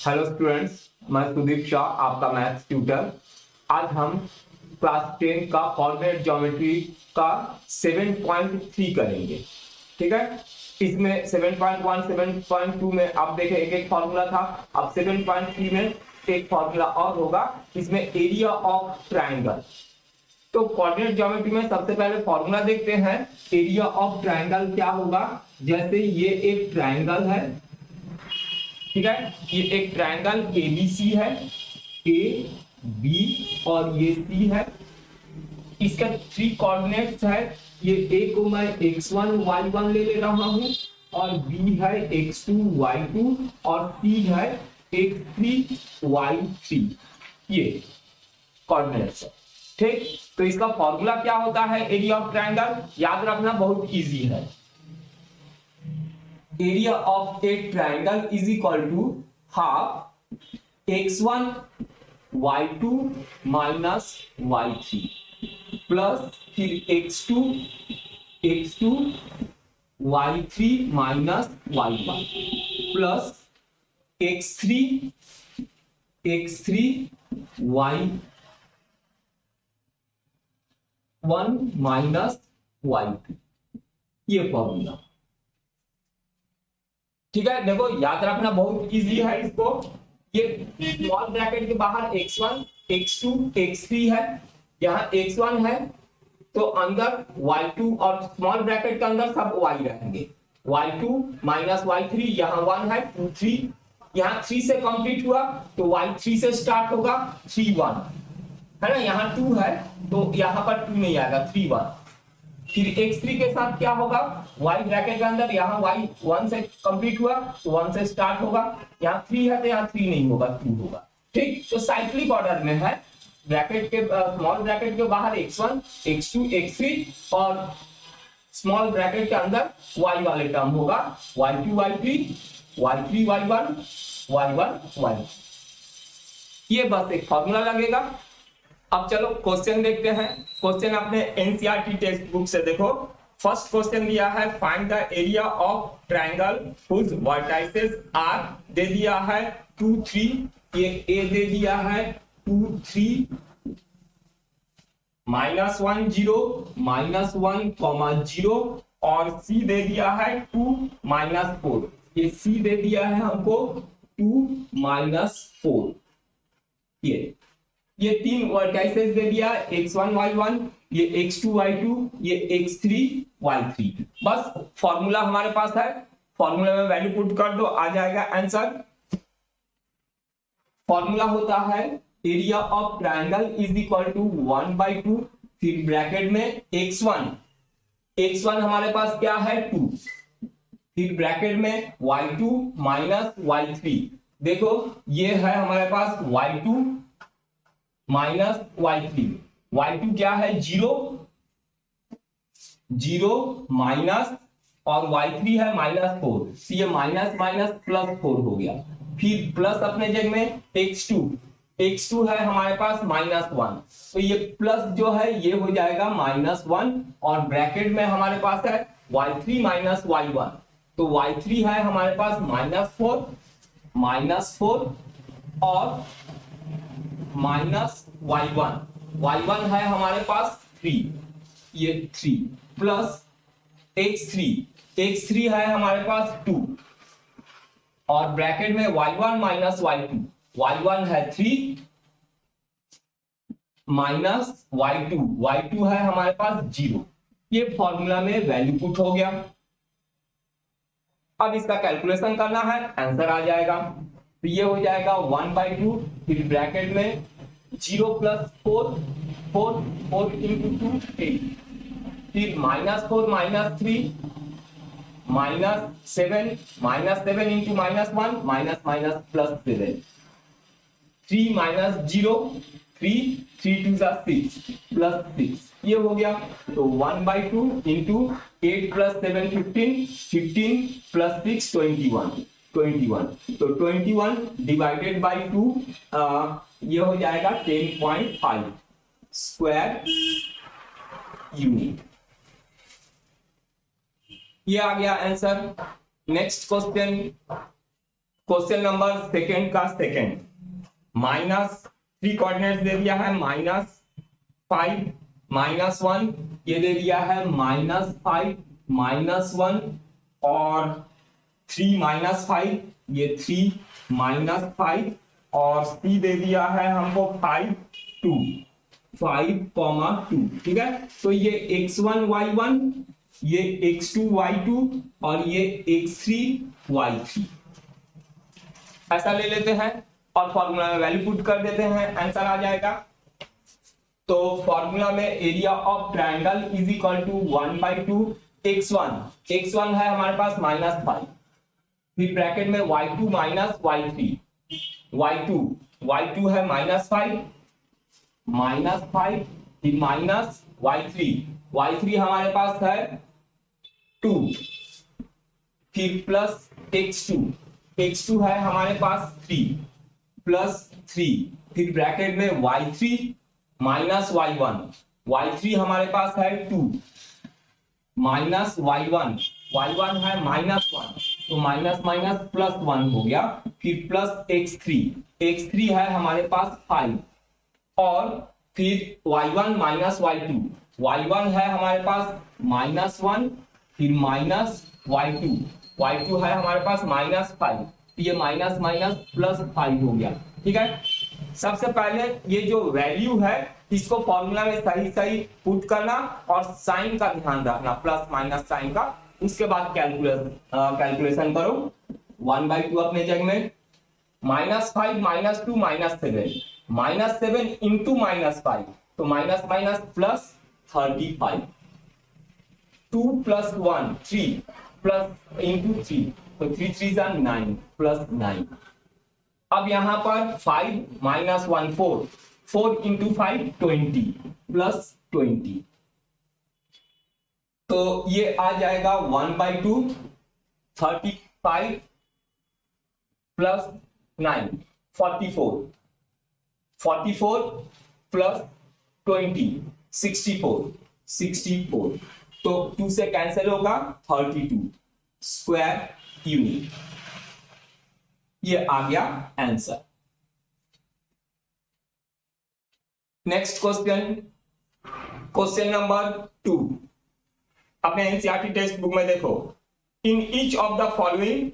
Hello students, मैं सुदीप शाह, आपका maths tutor. आज हम क्लास 10 का कोऑर्डिनेट ज्योमेट्री का 7.3 करेंगे। ठीक है, इसमें 7.1 7.2 में आप देखें एक एक फॉर्मूला था। अब 7.3 में एक फॉर्मूला और होगा, इसमें एरिया ऑफ ट्रायंगल। तो कोऑर्डिनेट ज्योमेट्री में सबसे पहले फॉर्मूला देखते हैं। एरिया ऑफ ट्रायंगल क्या होगा? जैसे ये एक ट्रायंगल है, ठीक है, ये एक ट्रायंगल एबीसी है, ए बी और ये सी है। इसका 3 कोऑर्डिनेट्स है। ये ए को मैं x1 y1 ले रहा हूं और बी है x2 y2 और सी है x3 y3। ये कोऑर्डिनेट्स है। ठीक, तो इसका फॉर्मूला क्या होता है एरिया ऑफ ट्रायंगल? याद रखना, बहुत इजी है। Area of a triangle is equal to half x1 y2 minus y3 plus फिर x2 y3 minus y1 plus x3 y1 minus y2। ये फॉर्मूला, ठीक है। देखो, याद रखना, बहुत इजी है इसको। ये स्मॉल ब्रैकेट के बाहर x1 x2 x3 है, यहाँ x1 है तो अंदर y2 और स्मॉल ब्रैकेट के अंदर सब y रहेंगे। y2 माइनस y3, यहाँ 1 है 2 3, यहाँ 3 से कंप्लीट हुआ तो y3 से स्टार्ट होगा 3 1 है ना, यहाँ 2 है तो यहाँ पर 2 नहीं आएगा, 3 1। फिर x3 के साथ क्या होगा? y ब्रैकेट के अंदर यहाँ y 1 से कंप्लीट हुआ तो 1 से स्टार्ट होगा, यहाँ 3 है तो यहाँ 3 नहीं होगा, 2 होगा। ठीक, तो साइक्लिक ऑर्डर में है। ब्रैकेट के स्मॉल ब्रैकेट के बाहर x1 x2 x3 और स्मॉल ब्रैकेट के अंदर y वाले टर्म होगा, y2 y3 y3 y1 y1 y2। ये बस एक फॉर्मूला लगेगा। अब चलो क्वेश्चन देखते हैं। क्वेश्चन अपने एनसीईआरटी टेक्स्ट बुक से देखो। फर्स्ट क्वेश्चन दिया है, find the area of triangle whose vertices are, दे दिया है 2 3, ये ए दे दिया है 2 3 -1 0 -1 0 और सी दे दिया है 2 -4। ये सी दे दिया है हमको 2 -4। ये 3 वर्टाइसेस दे दिया, x1 y1, ये x2 y2, ये x3 y3। बस फॉर्मूला हमारे पास है, फॉर्मूला में वैल्यू पुट कर दो, आ जाएगा आंसर। फॉर्मूला होता है area of triangle is equal to 1/2, फिर ब्रैकेट में x1 हमारे पास क्या है 2, फिर ब्रैकेट में y2 माइनस y3। देखो ये है हमारे पास y2 माइनस y2 क्या है 0 माइनस और y3 है -4, तो ये माइनस माइनस प्लस 4 हो गया। फिर प्लस अपने जगह में x2 है हमारे पास -1, तो ये प्लस जो है ये हो जाएगा -1 और ब्रैकेट में हमारे पास है y3 माइनस y1, तो y3 है हमारे पास -4 और y1 है हमारे पास 3, ये 3 प्लस x3 है हमारे पास 2 और ब्रैकेट में y1 माइनस y1 है 3 माइनस y2 है हमारे पास 0। ये फॉर्मूला में वैल्यू पुट हो गया। अब इसका कैलकुलेशन करना है, आंसर आ जाएगा। तो ये हो जाएगा 1/2, फिर ब्रैकेट में 0 + 4 into 2 8, फिर -4 -3 -7 into -1 -+7, 3 -0 3 2 6 +6, ये हो गया। तो 1/2 into 8 + 7 15 + 6 21, तो 21 डिवाइडेड बाई 2 ये हो जाएगा 10.5 स्क्वायर यूनिट। ये आ गया answer. Next question, question number second का सेकेंड, माइनस 3 कोऑर्डिनेट्स दे दिया है, -5 -1, ये दे दिया है -5 -1 और 3 -5, ये 3 -5 और C दे दिया है हमको 5 2, 5, 2, ठीक है। तो ये x1 y1, ये x2 y2 और ये x3 y3 ऐसा ले लेते हैं और फॉर्मूला में वैल्यू पुट कर देते हैं, आंसर आ जाएगा। तो फॉर्मूला में area of triangle is equal to 1/2 x1 है हमारे पास -5, फिर ब्रैकेट में y2 माइनस y3, y2 है -5 फिर माइनस y3 हमारे पास है 2, फिर प्लस x2 है हमारे पास 3 प्लस 3, फिर ब्रैकेट में y3 माइनस y3 हमारे पास है 2 माइनस y1 है -1, तो माइनस माइनस प्लस 1 हो गया, फिर प्लस x3 है हमारे पास 5 और फिर y1 माइनस y1 है हमारे पास -1, फिर माइनस y2 है हमारे पास -5, ये माइनस माइनस प्लस 5 हो गया, ठीक है। सबसे पहले ये जो वैल्यू है इसको फॉर्मूला में सही पुट करना और साइन का ध्यान रखना, प्लस माइनस साइन का, उसके बाद कैलकुलेशन करो। 1/2 अपने जगह में, -5 -2 -7 इंटू -5, तो minus minus plus 35, 2 + 1 3 plus into 3, तो 3 3 9 प्लस 9। अब यहां पर 5 - 1 4 इंटू 5 20 प्लस 20, तो ये आ जाएगा 1/2 35 प्लस 9 44 प्लस 20 64, तो 2 से कैंसिल होगा 32 स्क्वायर यूनिट, ये आ गया आंसर। नेक्स्ट क्वेश्चन नंबर 2, अपने एनसीईआरटी टेक्स्ट बुक में देखो, in each of the following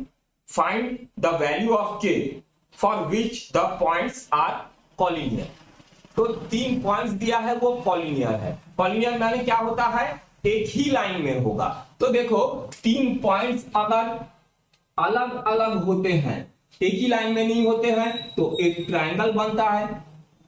find the value of k for which the points are collinear. तो 3 पॉइंट्स दिया है वो कॉलिनियर है। कॉलिनियर माने क्या होता है, एक ही लाइन में होगा। तो देखो 3 पॉइंट्स अगर अलग अलग होते हैं, एक ही लाइन में नहीं होते हैं, तो एक ट्रायंगल बनता है।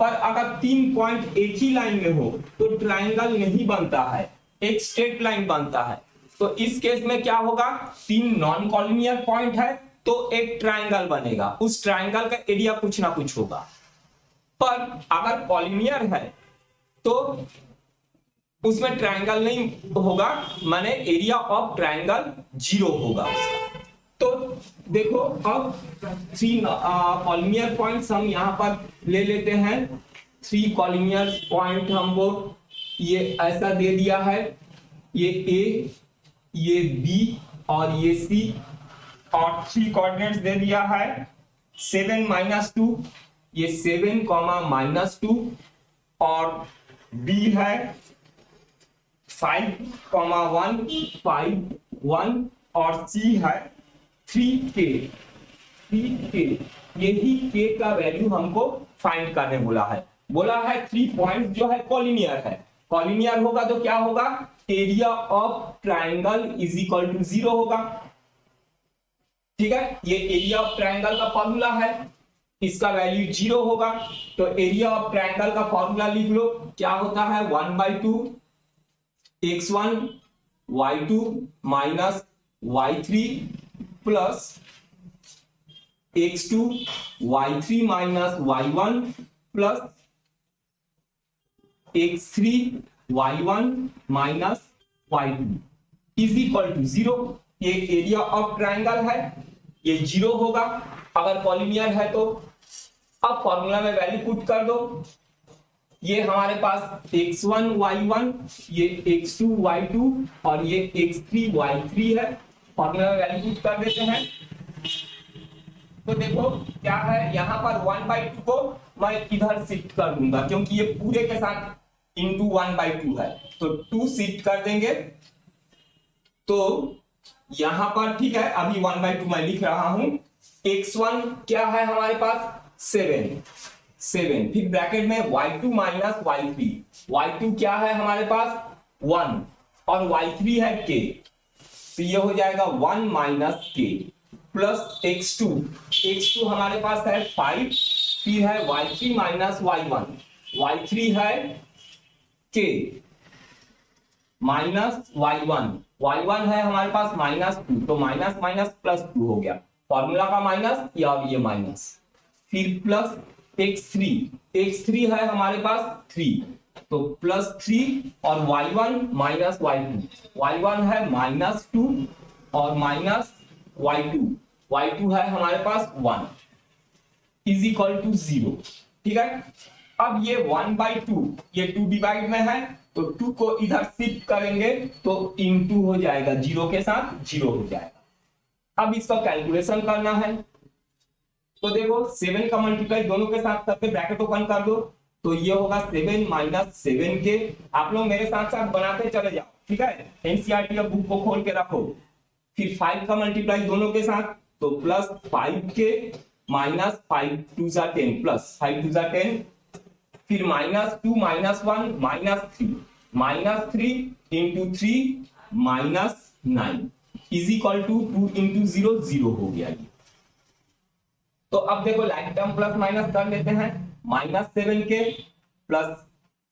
पर अगर 3 पॉइंट एक ही लाइन में हो तो ट्रायंगल नहीं बनता है, एक स्ट्रेट लाइन बनता है। तो इस केस में क्या होगा, 3 नॉन कॉलिनियर पॉइंट है तो एक ट्रायंगल बनेगा, उस ट्रायंगल का एरिया कुछ ना कुछ होगा। पर अगर कॉलिनियर है तो उसमें ट्रायंगल नहीं होगा, माने एरिया ऑफ ट्रायंगल 0 होगा उसका। तो देखो अब 3 कॉलिनियर पॉइंट्स हम यहां पर ले लेते हैं। 3 कॉलिनियर पॉइंट हमको ये ऐसा दे दिया है, ये A, ये B और ये C, और 3 कोऑर्डिनेट्स दे दिया है 7 - 2, ये 7, -2 और B है 5, 1 5 1 और C है 3k। यही k का वैल्यू हमको फाइंड करने बोला है 3 पॉइंट जो है कॉलिनियर है। कॉलिनियर होगा तो क्या होगा, area of triangle is equal to 0 होगा, ठीक है। ये एरिया ऑफ ट्रायंगल का फॉर्मूला है, इसका वैल्यू 0 होगा। तो एरिया ऑफ ट्रायंगल का फॉर्मूला लिख लो, क्या होता है 1/2 x1 y2 minus y3 plus x2 y3 minus y1 plus x3 y1 minus y2 is equal to 0। ये एरिया ऑफ ट्रायंगल है, ये 0 होगा अगर कॉलिनियर है तो। अब फॉर्मूला में वैल्यू पुट कर दो, ये हमारे पास x1 y1, ये x2 y2 और ये x3 y3 है। फॉर्मूला में वैल्यू पुट कर देते हैं, तो देखो क्या है, यहाँ पर 1/2 को मैं इधर शिफ्ट कर दूंगा क्योंकि ये पूरे के साथ इंटू 1/2 है, तो 2 शिफ्ट कर देंगे। तो यहां पर ठीक है, अभी 1/2 मैं लिख रहा हूं। x1 क्या है हमारे पास 7, फिर ब्रैकेट में y2 माइनस y3, y2 क्या है हमारे पास 1 और y3 है k, तो ये हो जाएगा 1 माइनस k प्लस x2 हमारे पास है 5, फिर है y3 माइनस y1, y3 है k माइनस y1 है हमारे पास -2, तो माइनस माइनस प्लस 2 हो गया, फॉर्मूला का माइनस या ये माइनस, फिर प्लस x3 है हमारे पास 3, तो प्लस 3 और y1 माइनस y1 है -2 और माइनस y2 है हमारे पास 1 इज इक्वल टू 0। ठीक है, अब ये 1/2 ये 2 डिवाइड में है, तो 2 को इधर शिफ्ट करेंगे तो इनटू हो जाएगा, 0 के साथ 0 हो जाएगा। अब इसका कैलकुलेशन करना है, तो देखो 7 का मल्टीप्लाई दोनों के साथ करके ब्रैकेट ओपन कर दो, तो ये होगा 7 माइनस 7 के, आप लोग मेरे साथ साथ बनाते चले जाओ, ठीक है, एनसीईआरटी का बुक को खोल के रखो। फिर 5 का मल्टीप्लाई दोनों के साथ, तो प्लस 5 के माइनस 5 2 जा 10 प्लस 5 2 जा 10, फिर -2 -1 -3 into 3 -9 is equal to 2 into 0 0 हो गया ये। तो अब देखो लाइक टर्म प्लस माइनस कर लेते हैं, -7 के प्लस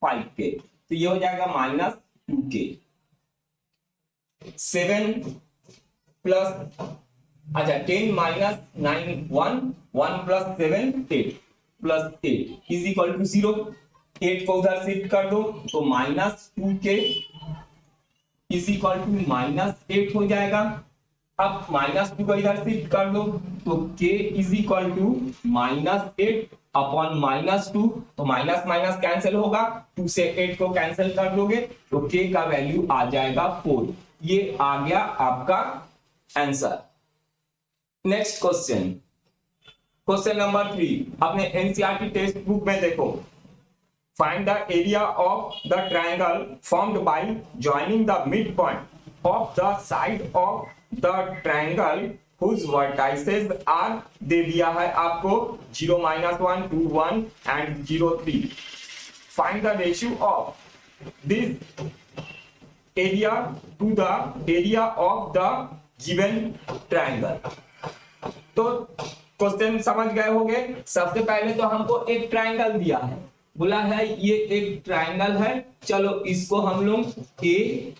5 के, तो ये हो जाएगा -2 के, 7 प्लस अच्छा 10 minus 9 1 plus 7 8 plus 8 is equal to 0, 8 को उधर शिफ्ट कर दो तो -2 के इज इक्वल टू -8 हो जाएगा। अब -2 को इधर शिफ्ट कर दो तो k is equal to -8 upon -2, तो माइनस माइनस कैंसिल होगा, 2 से 8 को कैंसिल कर दोगे तो k का वैल्यू आ जाएगा 4। ये आ गया आपका आंसर। नेक्स्ट क्वेश्चन नंबर 3 अपने एनसीईआरटी टेक्स्ट बुक में देखो, find the area of the triangle formed by joining the mid point of the side of the triangle whose vertices are, दे दिया है आपको 0 -1 2 1 and 0 3। find the ratio of this area to the area of the given triangle। तो question समझ गए होंगे। सबसे पहले तो हमको एक ट्रायंगल दिया है, बोला है ये एक ट्रायंगल है, चलो इसको हम लोग ए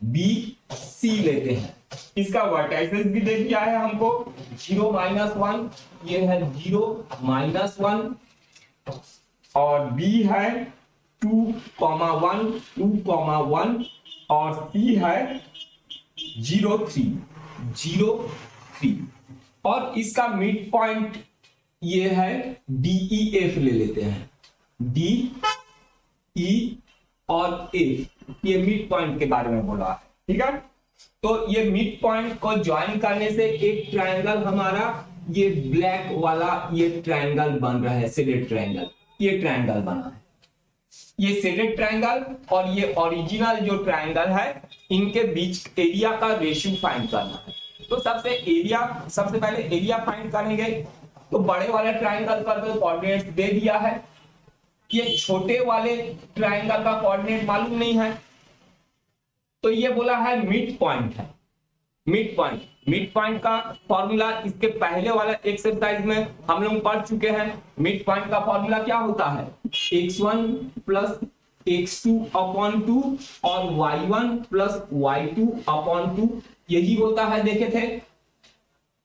बी सी लेते हैं। इसका वर्टाइसेस भी दे दिया है हमको 0 -1, ये है 0 -1 और बी है 2,1 2,1 और सी है 0 3 और इसका मिड पॉइंट ये है DEF ले लेते हैं, DE और F, ये मिड पॉइंट के बारे में बोला है। ठीक है, तो ये मिड पॉइंट को ज्वाइन करने से एक ट्रायंगल हमारा ये ब्लैक वाला ये ट्रायंगल बन रहा है, शेडेड ट्रायंगल, ये ट्रायंगल बना है, ये शेडेड ट्रायंगल और ये ओरिजिनल जो ट्रायंगल है, इनके बीच एरिया का रेशियो फाइंड करना है। तो सबसे पहले एरिया फाइंड करेंगे, तो बड़े वाले ट्रायंगल का तो कोऑर्डिनेट्स दे दिया है, ये छोटे वाले ट्रायंगल का कोऑर्डिनेट मालूम नहीं है, तो ये बोला है मिड पॉइंट है। मिड पॉइंट का फॉर्मूला इसके पहले वाला एक्सरसाइज में हम लोग पढ़ चुके हैं। मिड पॉइंट का फॉर्मूला क्या होता है, x1 प्लस x2 अपॉन 2 और y1 प्लस y2 अपॉन 2, यही होता है, देखे थे।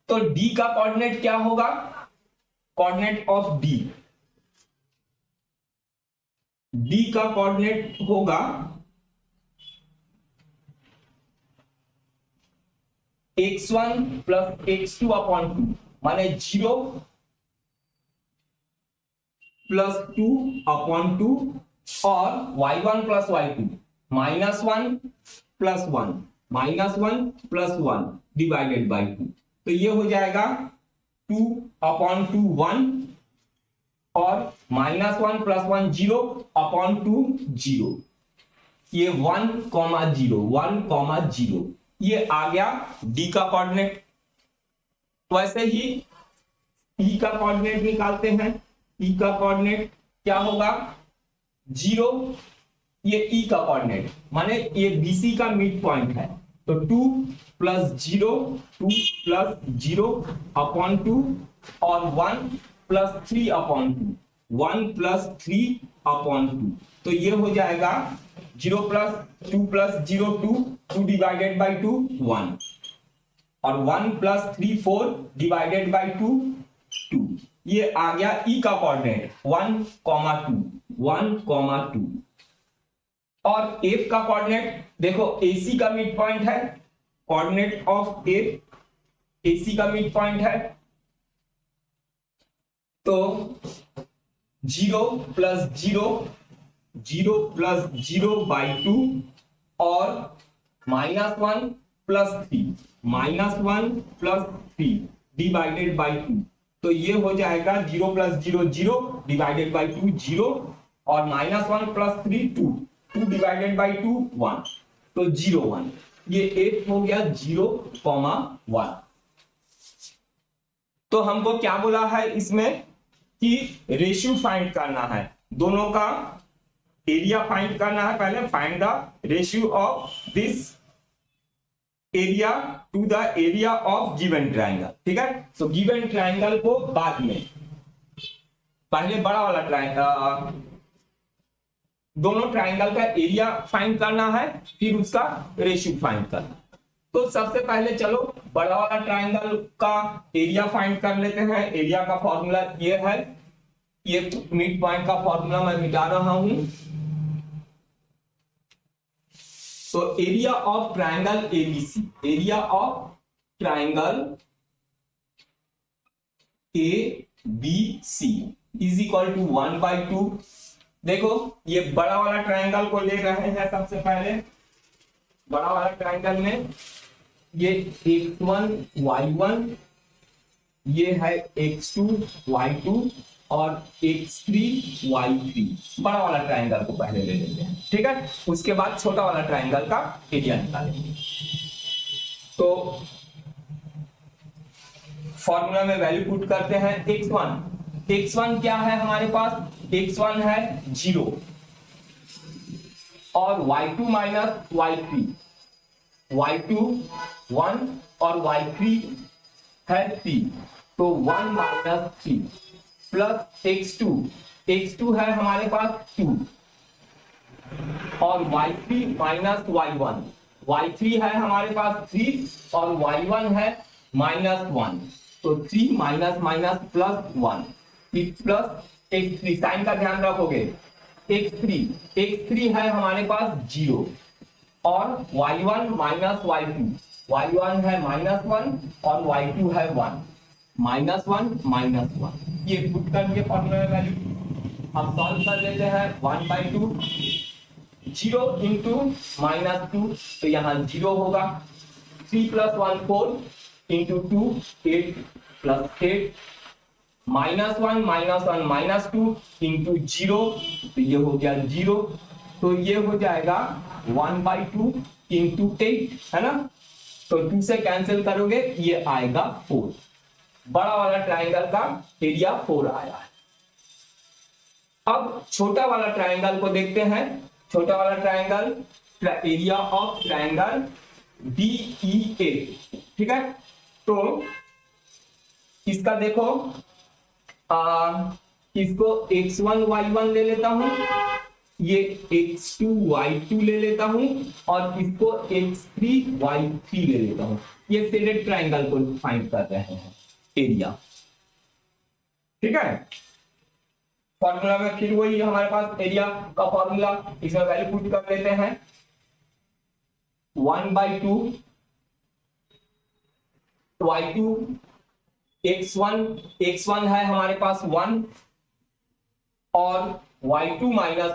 तो d का कोऑर्डिनेट क्या होगा, कोऑर्डिनेट ऑफ d का कोऑर्डिनेट होगा x1 प्लस x2 अपॉन 2, माने 0 प्लस 2 अपॉन 2 और y1 plus y2 -1 plus 1 -1 plus 1 divided by 2, तो ये हो जाएगा 2 अपॉन 2 1 और -1 + 1 0 अपॉन 2 0। ये 1, 0 1, 0 ये आ गया डी का कोऑर्डिनेट। वैसे ही ई का कोऑर्डिनेट निकालते हैं। ई का कोऑर्डिनेट क्या होगा? 0, ये ई का कोऑर्डिनेट माने ये बीसी का मिड पॉइंट है, तो 2 + 0 2 + 0 अपॉन 2 और 1 + 3 अपॉन 2 1 + 3 अपॉन 2। तो ये हो जाएगा 0 + 2 + 0 2 2 डिवाइडेड बाई 2 1 और 1 + 3 4 डिवाइडेड बाई 2 2। ये आ गया ई का कोऑर्डिनेट 1, 2 1, 2। और एफ का कोऑर्डिनेट देखो, एसी का मिड पॉइंट है, कोऑर्डिनेट ऑफ एफ एसी का मिड पॉइंट है, तो 0 + 0 0 + 0 बाई 2 और -1 + 3 -1 + 3 डिवाइडेड बाई 2। तो ये हो जाएगा 0 + 0 0 डिवाइडेड बाई 2 0 और -1 + 3 2 2 डिवाइडेड बाई 2 1, तो 0 1। ये एफ हो गया 0, 1। तो हमको क्या बोला है इसमें कि रेशियो फाइंड करना है, दोनों का एरिया फाइंड करना है। पहले find the ratio of this area to the area of given triangle. ठीक है, सो गिवन ट्रायंगल को बाद में, पहले बड़ा वाला ट्रायंगल, दोनों ट्रायंगल का एरिया फाइंड करना है, फिर उसका रेशियो फाइंड करना है। तो सबसे पहले चलो बड़ा वाला ट्रायंगल का एरिया फाइंड कर लेते हैं। एरिया का फॉर्मूला ये है, ये मिड पॉइंट का फॉर्मूला मैं मिटा रहा हूं। तो area of triangle ABC, area of triangle ABC is equal to 1/2। देखो ये बड़ा वाला ट्रायंगल को ले रहे हैं। सबसे पहले बड़ा वाला ट्रायंगल में ये x1 y1, ये है x2 y2 और x3 y3। बड़ा वाला ट्रायंगल को पहले ले लेते हैं, ठीक है, उसके बाद छोटा वाला ट्रायंगल का एरिया निकालेंगे। तो फॉर्मूला में वैल्यू पुट करते हैं। x1 क्या है हमारे पास? x1 है 0 और y2 माइनस y3, y2 1 और y3 है 3, तो 1 - 3 प्लस x2 है हमारे पास 2 और y3 माइनस y1 है हमारे पास 3 और y1 है -1, तो 3 minus plus 1 plus x3। Sign का ध्यान रखोगे। x3 है हमारे पास 0 और y1 माइनस y1 है -1 और y2 है 1 -1 ये पुट करके फॉर्मूला में वैल्यू अब सॉल्व कर लेते हैं। 1/2 0 इंटू -2, तो यहाँ 0 होगा। 3 + 1 4 इंटू 2 8 + 8 -1 -2 इंटू 0, तो ये हो गया 0। तो ये हो जाएगा 1/2 इंटू 8, है ना, तो 2 से कैंसिल करोगे, ये आएगा 4। बड़ा वाला ट्रायंगल का एरिया 4 आया है। अब छोटा वाला ट्रायंगल को देखते हैं। छोटा वाला triangle, area of triangle DEA, ठीक है। तो इसका देखो, इसको x1 y1 ले लेता हूं, ये x2 y2 ले लेता हूं और इसको x3 y3 ले लेता हूं। ये शेडेड ट्रायंगल को फाइंड कर रहे हैं एरिया, ठीक है। फॉर्मूला में फिर वही हमारे पास एरिया का फॉर्मूला, इसमें वैल्यू पुट कर लेते हैं। 1/2 y2 x1 है हमारे पास 1 और y2 माइनस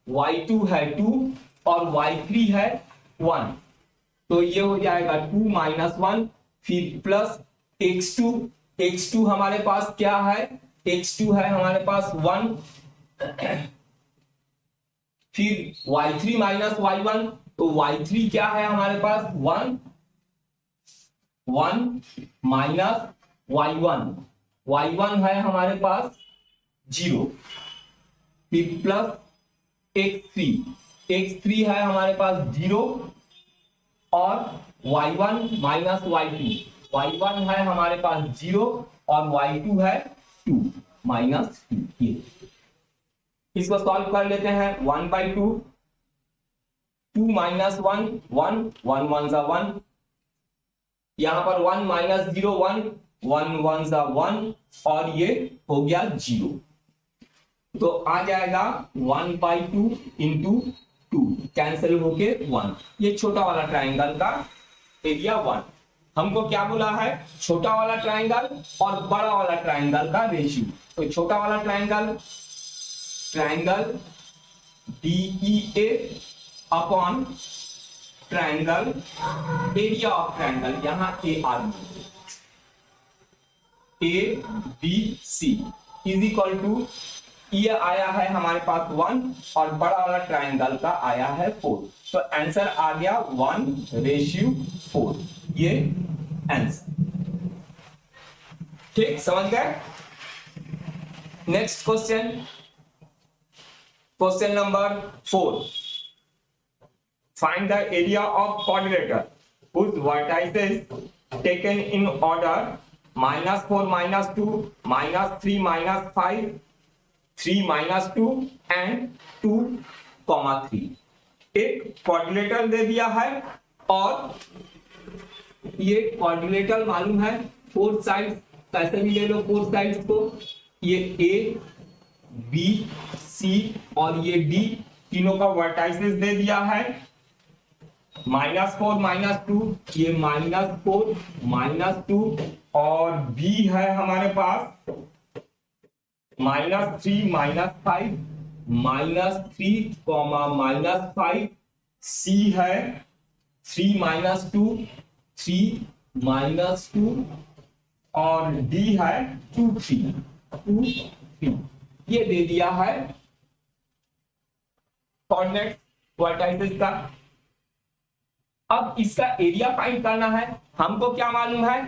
y2 है 2 और y3 है 1, तो ये हो जाएगा 2 - 1 फिर प्लस x2 x2 हमारे पास क्या है, x2 है हमारे पास 1, फिर y3 माइनस y1, तो y3 क्या है हमारे पास 1 माइनस y1 है हमारे पास 0, फिर प्लस x3 है हमारे पास 0, और y1 माइनस y1 है हमारे पास 0, और y2 है 2 माइनस 2। ये इसको सॉल्व कर लेते हैं, 1/2, 2 माइनस 1 1 1 1 जा 1, यहां पर 1 माइनस 0 1 1 1 जा 1, और ये हो गया 0, तो आ जाएगा 1/2 इंटू 2, कैंसिल होके 1। ये छोटा वाला ट्राइंगल का एरिया 1। हमको क्या बोला है, छोटा वाला ट्राइंगल और बड़ा वाला ट्राइंगल का रेशियो। तो छोटा वाला triangle DEA upon triangle area of triangle, यहां ABC इज इक्वल टू, ये आया है हमारे पास 1 और बड़ा वाला ट्राइंगल का आया है 4, तो आंसर आ गया 1/4, ये आंसर। ठीक, समझ गए। Next question, question number 4, find the area of quadrilateral whose vertices taken in order -4 -2 -3 -5 3 -2 and 2, 3। एक क्वाड्रिलेटरल दे दिया है, और ये क्वाड्रिलेटरल मालूम है 4 साइड, कैसे भी ले लो 4 साइड्स को, ये A B C और ये D, तीनों का वर्टाइसेस दे दिया है, -4 -2, ये -4 -2, और B है हमारे पास -3 -5 -3, -5, C है 3 -2 3 -2, और D है 2 3, ये दे दिया है कोऑर्डिनेट वर्टाइसेस का। अब इसका एरिया फाइंड करना है। हमको क्या मालूम है,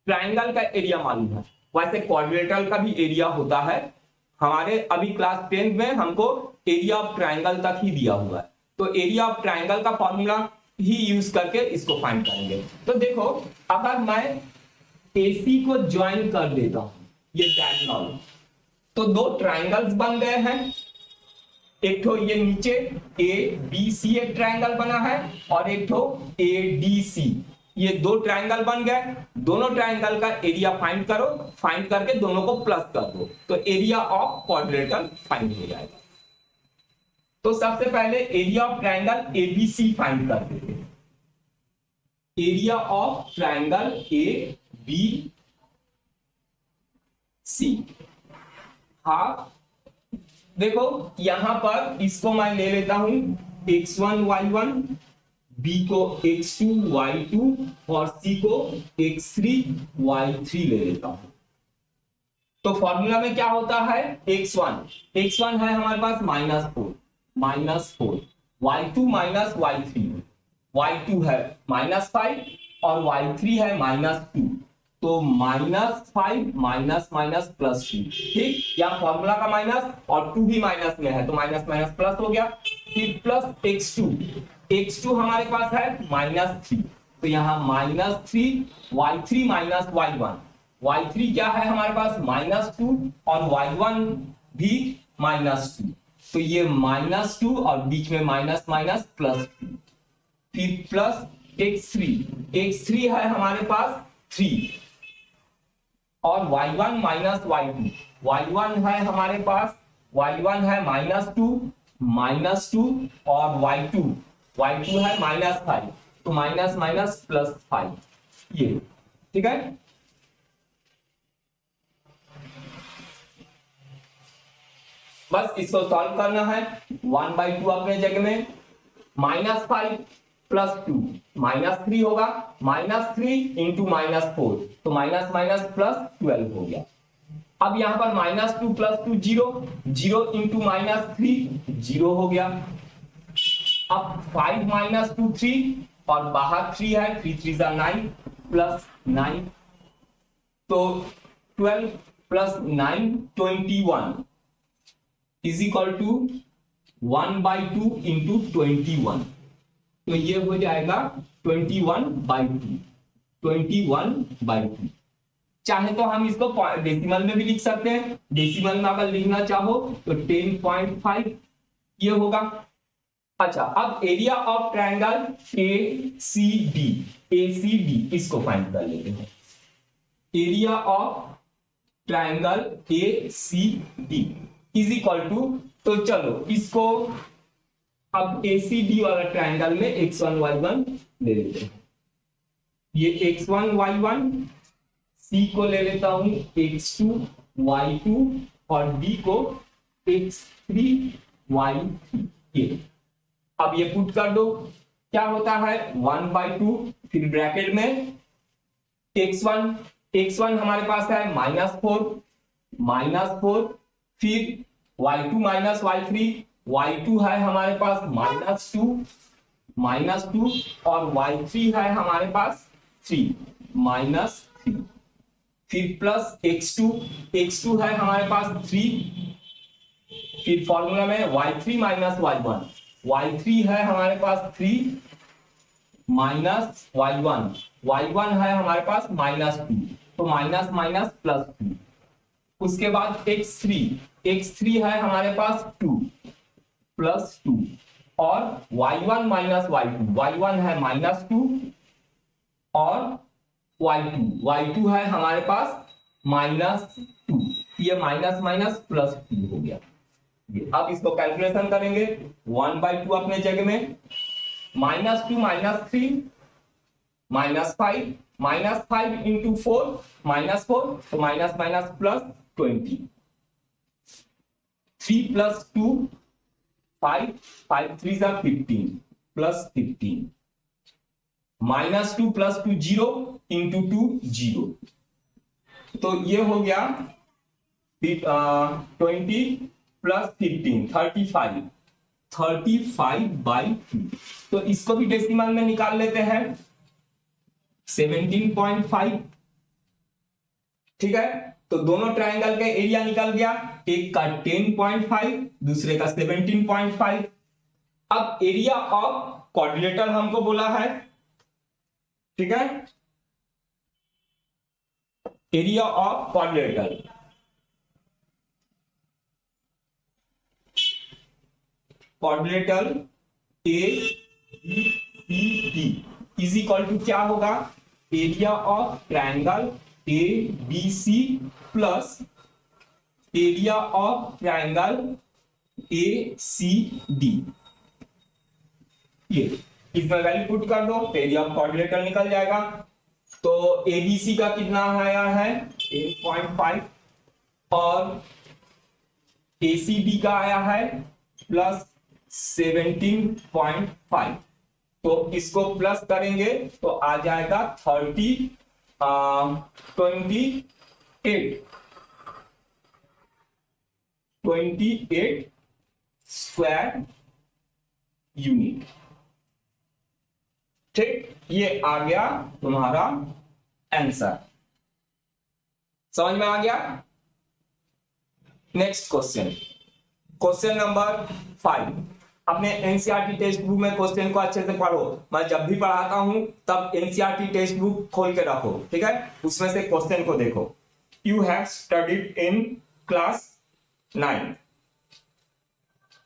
ट्राइंगल का एरिया मालूम है, वैसे क्वाड्रिलेटरल का भी एरिया होता है। हमारे अभी क्लास 10 में हमको एरिया ऑफ ट्राइंगल तक ही दिया हुआ है, तो एरिया ऑफ ट्राइंगल का फॉर्मूला ही यूज करके इसको फाइंड करेंगे। तो देखो, अगर मैं AC को ज्वाइन कर देता हूं, ये डायगोनल, तो 2 ट्राइंगल्स बन गए हैं। एक तो ये नीचे ABC एक ट्राइंगल बना है, और एक तो ADC, ये 2 ट्राइंगल बन गए। दोनों ट्राइंगल का एरिया फाइंड करो, फाइंड करके दोनों को प्लस कर दो, तो एरिया ऑफ क्वाड्रिलेटरल फाइंड हो जाएगा। तो सबसे पहले area of triangle ABC find कर देते हैं। Area of triangle ABC, half, देखो यहां पर इसको मैं ले लेता हूं x1 y1, B को x2 y2, और C को x3 y3 ले लेता हूं। तो फॉर्मूला में क्या होता है, x1 है हमारे पास -4, y2 माइनस y3 है -5, और y3 है -2, तो -5 माइनस +2। ठीक, यहाँ फॉर्मूला का माइनस और 2 भी माइनस में है, तो माइनस माइनस प्लस हो गया। फिर प्लस x2 हमारे पास है -3, तो यहाँ -3, y3 माइनस y1 क्या है हमारे पास -2, और y1 भी -2, तो ये -2 और बीच में माइनस माइनस +2। फिर प्लस x3 है हमारे पास 3, और y1 माइनस y1 है हमारे पास, y1 है -2, और y2 है -5, तो माइनस माइनस +5, ये ठीक है। बस इसको सॉल्व करना है। 1/2 अपने जगह में, -5 + 2 -3 होगा, -3 इंटू -4, तो माइनस माइनस प्लस 12 हो गया। अब यहाँ पर -2 + 2 0, 0 इंटू -3 0 हो गया। अब 5 - 2 3 और बाहर 3 है, 3 3 = 9 प्लस 9, तो 12 + 9 21 इज इक्वल टू 1/2 इंटू 21, तो ये हो जाएगा 21/2, 21/2। चाहे तो हम इसको डेसिमल में भी लिख सकते हैं, डेसिमल में अगर लिखना चाहो तो 10.5 ये होगा। अच्छा, अब area of triangle ACD, ACD इसको फाइंड कर लेते हैं। Area of triangle ACD is equal to, तो चलो इसको अब ACD वाला ट्रायंगल में x1 y1 ले लेते हैं। ये x1 y1, C को ले लेता हूं x2 y2 और D को x3 y3। ये अब ये पुट कर दो, क्या होता है 1/2, फिर ब्रैकेट में x1 हमारे पास है -4, फिर y2 - y3, y2 है हमारे पास -2 और y3 है हमारे पास 3 -3, फिर प्लस x2 है हमारे पास 3, फिर फॉर्मूला में y3 - y1 है हमारे पास 3 माइनस y1 है हमारे पास -2, तो माइनस माइनस प्लस 2। उसके बाद x3 है हमारे पास 2 प्लस 2 और y1 - y2 है -2 और y2 है हमारे पास -2, ये माइनस माइनस प्लस 2 हो गया। अब इसको कैलकुलेशन करेंगे, 1/2 अपने जगह में, -2 - 3 -5 इंटू 4 -4, तो minus minus plus 20, 3 + 2 5, 5 3 = 15 plus 15, -2 + 2 0 into 2 0, तो ये हो गया 20 प्लस 15 35/2। तो इसको भी डेसिमल में निकाल लेते हैं, 17.5। ठीक है, तो दोनों ट्रायंगल का एरिया निकल गया, एक का 10.5 दूसरे का 17.5। अब एरिया ऑफ क्वाड्रिलेटरल हमको बोला है, ठीक है, area of quadrilateral, quadrilateral ABCD is equal to क्या होगा, area of triangle ABC plus area of triangle ACD। ये इसमें वैल्यू पुट कर दो, एरिया ऑफ क्वाड्रिलेटरल निकल जाएगा। तो ABC का कितना आया है 8.5 और ACD का आया है प्लस 17.5, तो इसको प्लस करेंगे तो आ जाएगा 28 स्क्वायर यूनिट। ठीक, ये आ गया तुम्हारा आंसर, समझ में आ गया। Next question, question number 5। अपने एनसीईआरटी टेक्स्ट बुक में क्वेश्चन को अच्छे से पढ़ो, मैं जब भी पढ़ाता हूं तब एनसीईआरटी टेक्स्ट बुक खोल के रखो, ठीक है, उसमें से क्वेश्चन को देखो। You have studied in class 9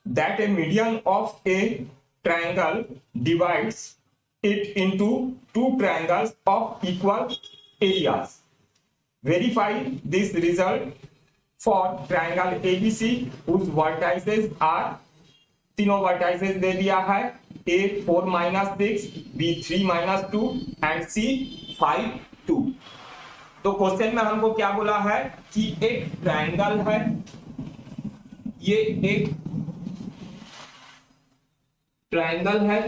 that a median of a triangle divides it into two triangles of equal areas. Verify this result for triangle ABC whose vertices are, तीनों vertices दे दिया है, A 4 - 6, B 3 - 2 and C 5 2। तो question में हमको क्या बोला है कि एक ट्रायंगल है, ये एक ट्रायंगल है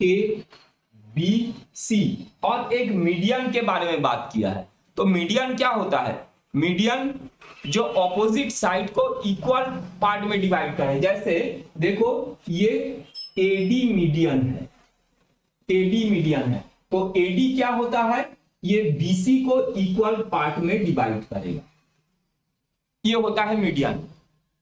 A बी सी, और एक मीडियन के बारे में बात किया है। तो मीडियन क्या होता है? मीडियन जो ऑपोजिट साइड को इक्वल पार्ट में डिवाइड करे। जैसे देखो ये एडी मीडियन है, एडी मीडियन है, तो एडी क्या होता है? ये बीसी को इक्वल पार्ट में डिवाइड करेगा, ये होता है मीडियन।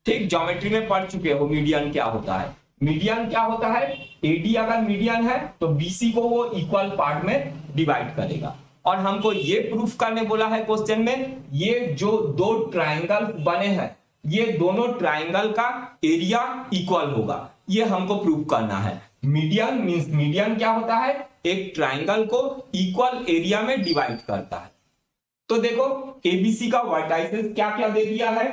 ठीक, ज्योमेट्री में पढ़ चुके हो मीडियन क्या होता है। मीडियन क्या होता है? एडी अगर मीडियन है तो बीसी को वो इक्वल पार्ट में डिवाइड करेगा। और हमको ये प्रूफ करने बोला है क्वेश्चन में, ये जो दो ट्रायंगल बने हैं, ये दोनों ट्रायंगल का एरिया इक्वल होगा, ये हमको प्रूफ करना है। मीडियन मींस, मीडियन क्या होता है? एक ट्रायंगल को इक्वल एरिया में डिवाइड करता है। तो देखो एबीसी का वर्टाइसेस क्या क्या दे दिया है?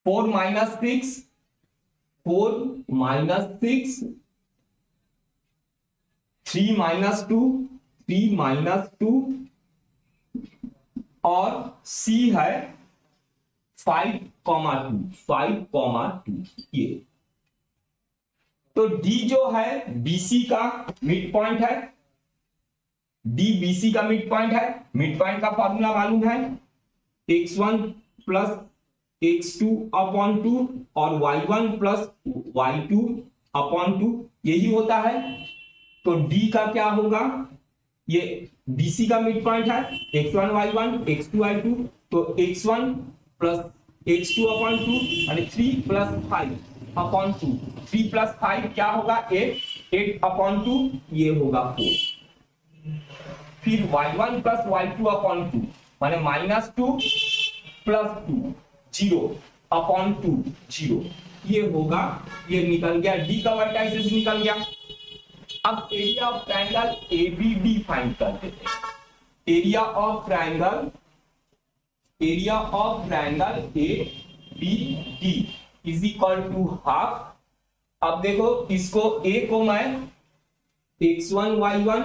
4 माइनस 6, 4 माइनस 6, 3 माइनस 2, 3 माइनस 2, और C है 5,2, 5,2 ये। तो D जो है BC का मिड पॉइंट है, D BC का मिड पॉइंट है। मिड पॉइंट का फॉर्मूला मालूम है, x1 प्लस x2 अपॉन 2 और y1 प्लस y2 अपॉन 2, यही होता है। तो D का क्या होगा? ये BC का मिड पॉइंट है, x1 y1 x2 y2, तो x1 प्लस x2 अपॉन 2 यानी 3 प्लस 5 अपॉन 2, 3 प्लस 5 क्या होगा? 8, 8 अपॉन 2 ये होगा 4। फिर y1 प्लस y2 अपॉन 2 माने -2 प्लस 2 0 अपॉन 2 0, ये होगा, ये निकल गया, D का वर्टाइसेस निकल गया। अब area of triangle ABD find कर देते हैं। Area of triangle, area of triangle ABD is equal to half. अब देखो इसको ए को मैं x1 y1,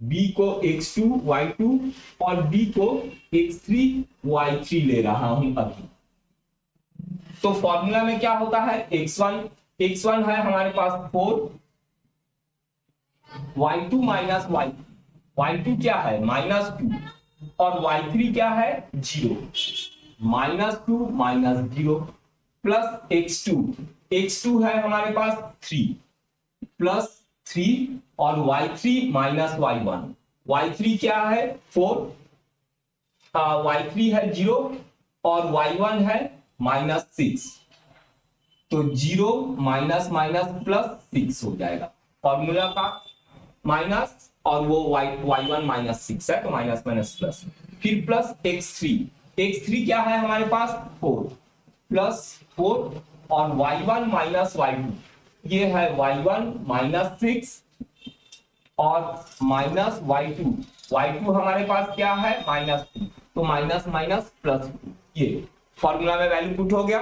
b को x2 y2 और d को x3 y3 ले रहा हूं अभी। तो फॉर्मूला में क्या होता है? x1 है हमारे पास 4, y2 माइनस y2 क्या है? -2, और y3 क्या है? 0, -2 माइनस 0 प्लस x2 है हमारे पास 3 प्लस 3 और y3 माइनस y3 क्या है? 4, y3 है 0 और y1 है -6, तो 0 माइनस माइनस प्लस 6 हो जाएगा। फॉर्मूला का माइनस और वो y1 -6 है तो माइनस माइनस प्लस, फिर प्लस x3 क्या है हमारे पास? 4 प्लस 4 और y1 माइनस y2, ये है y1 -6 और माइनस y2 हमारे पास क्या है? -2, तो माइनस माइनस प्लस 2, ये फॉर्मूला में वैल्यू पुट हो गया।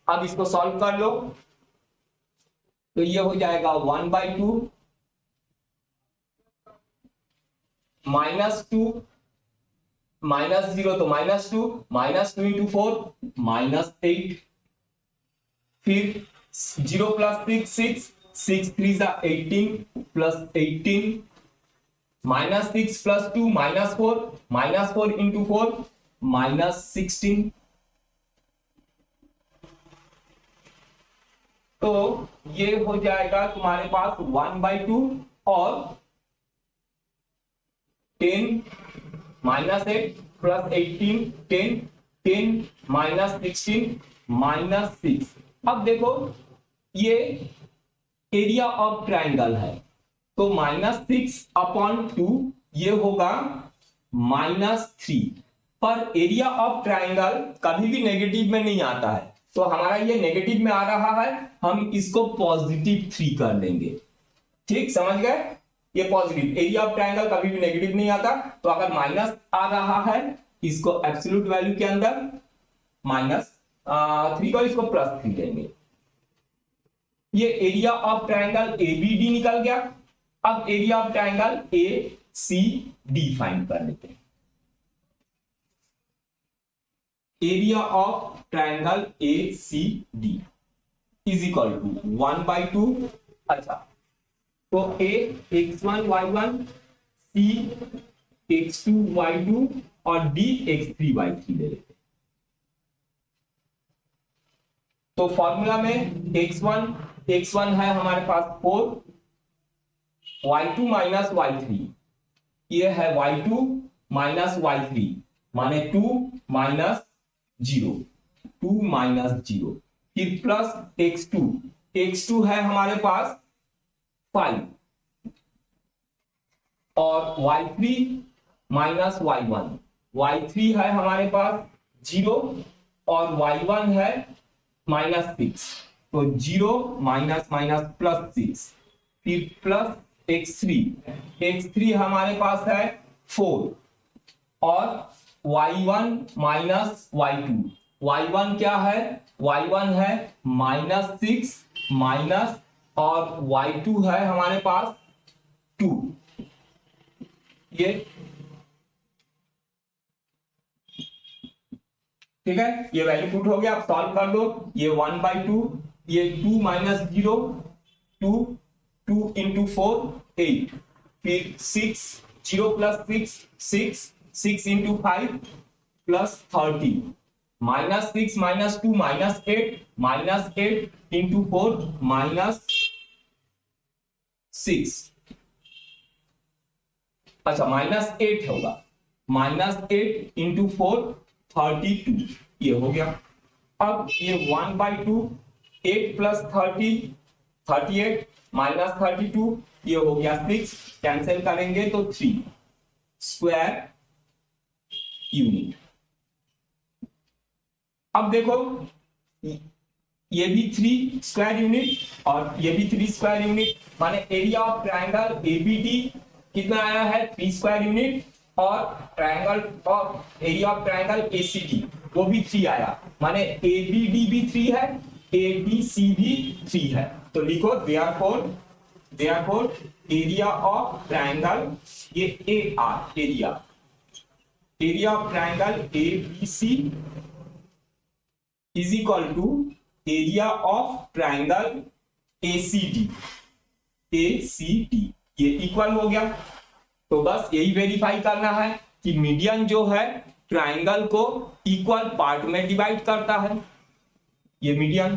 अब इसको सॉल्व कर लो, तो ये हो जाएगा 1/2 -2 -0 तो -2, -2 इंटू 4 -8, फिर 0 प्लस 6 6 3 18 प्लस 18, -6 प्लस 2 -4 इंटू 4 -16, तो ये हो जाएगा तुम्हारे पास 1/2 और 10 -8 प्लस 18 10 10 -16 -6। अब देखो ये एरिया ऑफ ट्रायंगल है, तो -6 अपॉन 2 ये होगा -3, पर एरिया ऑफ ट्रायंगल कभी भी नेगेटिव में नहीं आता है, तो हमारा ये नेगेटिव में आ रहा है, हम इसको पॉजिटिव 3 कर लेंगे। ठीक, समझ गए? ये पॉजिटिव, एरिया ऑफ ट्रायंगल कभी भी नेगेटिव नहीं आता, तो अगर माइनस आ रहा है इसको एब्सोल्यूट वैल्यू के अंदर -3 को इसको +3 लेंगे। ये एरिया ऑफ ट्रायंगल एबीडी निकल गया। अब area of triangle ACD find कर लेते हैं। Area of triangle ACD is equal to 1/2 अच्छा, तो A x1 y1, C x2 y2 और D x3 y3 ले लेते। तो फॉर्मूला में x1 है हमारे पास 4, y2 माइनस y3, ये है y2 माइनस y3 माने 2 माइनस 0, 2 माइनस 0, फिर प्लस x2 है हमारे पास 5 और y3 माइनस y3 है हमारे पास 0 और y1 है माइनस 6, तो 0 माइनस माइनस प्लस 6, फिर प्लस x3 हमारे पास है 4 और y1 माइनस y1 क्या है, y1 है माइनस 6 माइनस और y2 है हमारे पास 2, ये ठीक है, ये वैल्यू पुट हो गया। आप सॉल्व कर दो, ये 1/2, ये 2 माइनस 0, 2 इंटू 4 8, फिर 6, 0 plus 6 into 5 plus 30, minus 6 minus 2 minus 8 into 4 minus 6, अच्छा माइनस 8 होगा, माइनस 8 इंटू 4 32, ये हो गया। अब ये 1/2, 8 प्लस 30 38 माइनस 32, ये हो गया 6, कैंसिल करेंगे तो 3 स्क्वायर यूनिट। अब देखो ये भी 3 स्क्वायर यूनिट और ये भी 3 स्क्वायर यूनिट, माने एरिया ऑफ ट्रायंगल एबीडी कितना आया है 3 स्क्वायर यूनिट, और triangle of area of triangle ACD वो भी 3 आया, माने एबीडी भी 3 है, एडीसी भी 3 है। तो लिखो देयरफॉर एरिया ऑफ ट्रायंगल, ये AR area of triangle ABC is equal to area of triangle ACD, ये इक्वल हो गया। तो बस यही वेरीफाई करना है कि मीडियन जो है ट्रायंगल को इक्वल पार्ट में डिवाइड करता है, ये मीडियन